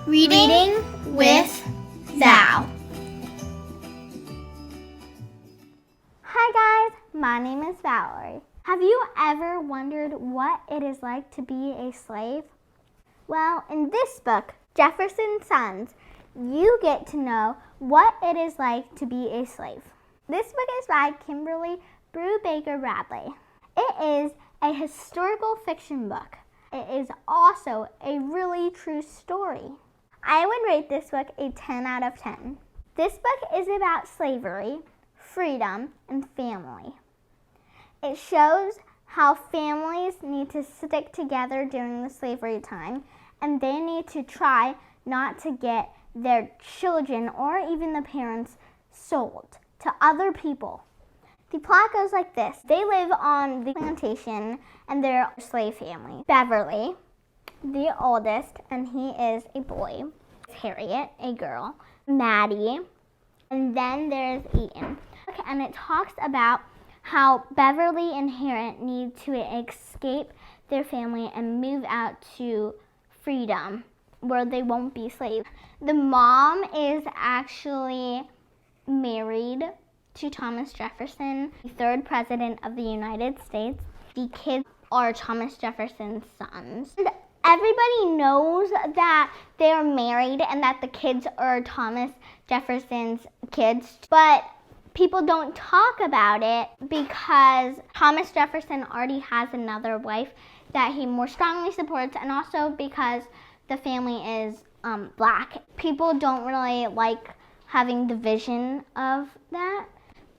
Reading with Val. Hi guys, my name is Valerie. Have you ever wondered what it is like to be a slave? Well, in this book, Jefferson's Sons, you get to know what it is like to be a slave. This book is by Kimberly Brubaker Bradley. It is a historical fiction book. It is also a really true story. I would rate this book a 10 out of 10. This book is about slavery, freedom, and family. It shows how families need to stick together during the slavery time, and they need to try not to get their children or even the parents sold to other people. The plot goes like this. They live on the plantation and they're a slave family. Beverly, the oldest, and he is a boy. Harriet, a girl. Maddie, and then there's Ian. Okay, and it talks about how Beverly and Harriet need to escape their family and move out to freedom where they won't be slaves. The mom is actually married to Thomas Jefferson, the third president of the United States. The kids are Thomas Jefferson's sons. And everybody knows that they're married and that the kids are Thomas Jefferson's kids, but people don't talk about it because Thomas Jefferson already has another wife that he more strongly supports, and also because the family is black. People don't really like having the vision of that.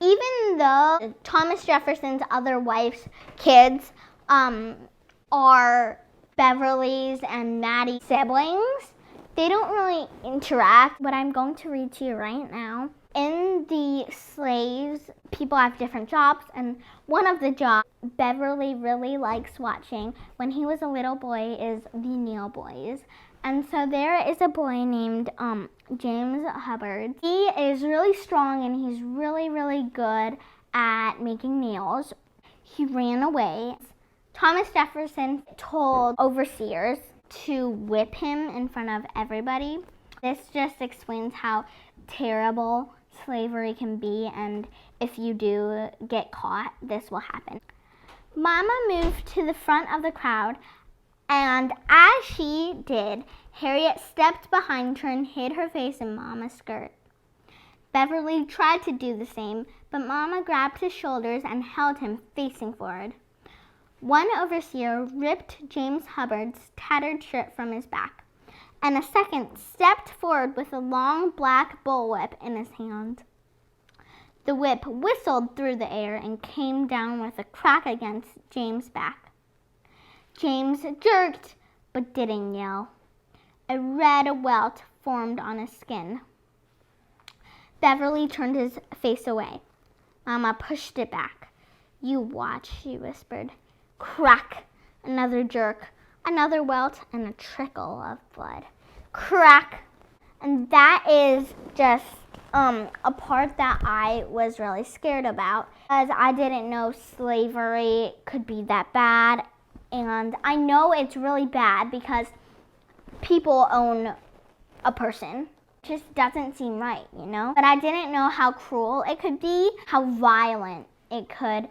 Even though Thomas Jefferson's other wife's kids are Beverly's and Maddie's siblings, they don't really interact. What I'm going to read to you right now. In the slaves, people have different jobs, and one of the jobs Beverly really likes watching when he was a little boy is the nail boys. And so there is a boy named James Hubbard. He is really strong and he's really, really good at making nails. He ran away. Thomas Jefferson told overseers to whip him in front of everybody. This just explains how terrible slavery can be, and if you do get caught, this will happen. Mama moved to the front of the crowd, and as she did, Harriet stepped behind her and hid her face in Mama's skirt. Beverly tried to do the same, but Mama grabbed his shoulders and held him facing forward. One overseer ripped James Hubbard's tattered shirt from his back, and a second stepped forward with a long black bullwhip in his hand. The whip whistled through the air and came down with a crack against James' back. James jerked, but didn't yell. A red welt formed on his skin. Beverly turned his face away. Mama pushed it back. "You watch," she whispered. Crack! Another jerk, another welt, and a trickle of blood. Crack! And that is just a part that I was really scared about, because I didn't know slavery could be that bad. And I know it's really bad because people own a person. It just doesn't seem right, you know? But I didn't know how cruel it could be, how violent it could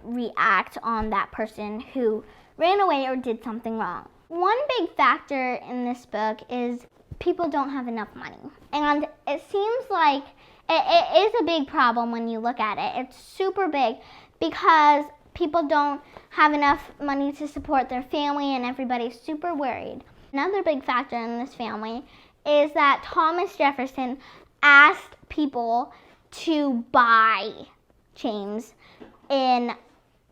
react on that person who ran away or did something wrong. One big factor in this book is people don't have enough money. And it seems like it is a big problem when you look at it. It's super big because people don't have enough money to support their family, and everybody's super worried. Another big factor in this family is that Thomas Jefferson asked people to buy James, and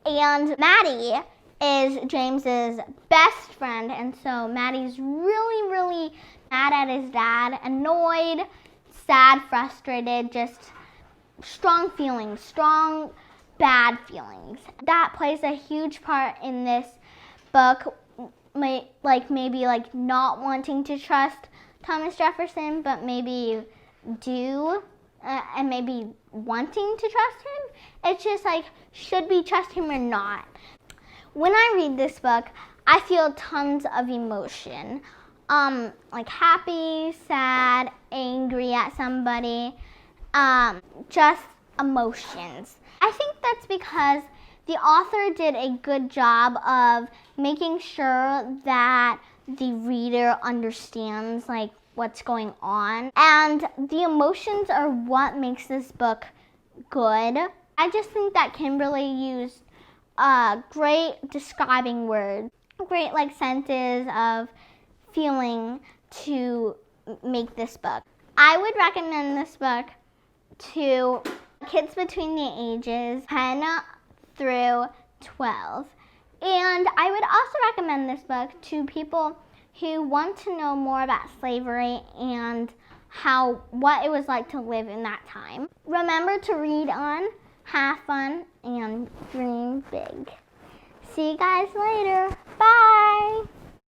Maddie is James's best friend, and so Maddie's really, really mad at his dad, annoyed, sad, frustrated, just strong feelings, strong bad feelings. That plays a huge part in this book, maybe not wanting to trust Thomas Jefferson, but maybe you do, and maybe wanting to trust him. It's just like, should we trust him or not? When I read this book, I feel tons of emotion. like happy, sad, angry at somebody, just emotions. I think that's because the author did a good job of making sure that the reader understands like what's going on, and the emotions are what makes this book good. I just think that Kimberly used great describing words, great like sentences of feeling to make this book. I would recommend this book to kids between the ages 10 through 12. And I would also recommend this book to people who want to know more about slavery and what it was like to live in that time. Remember to read on, have fun, and dream big. See you guys later. Bye!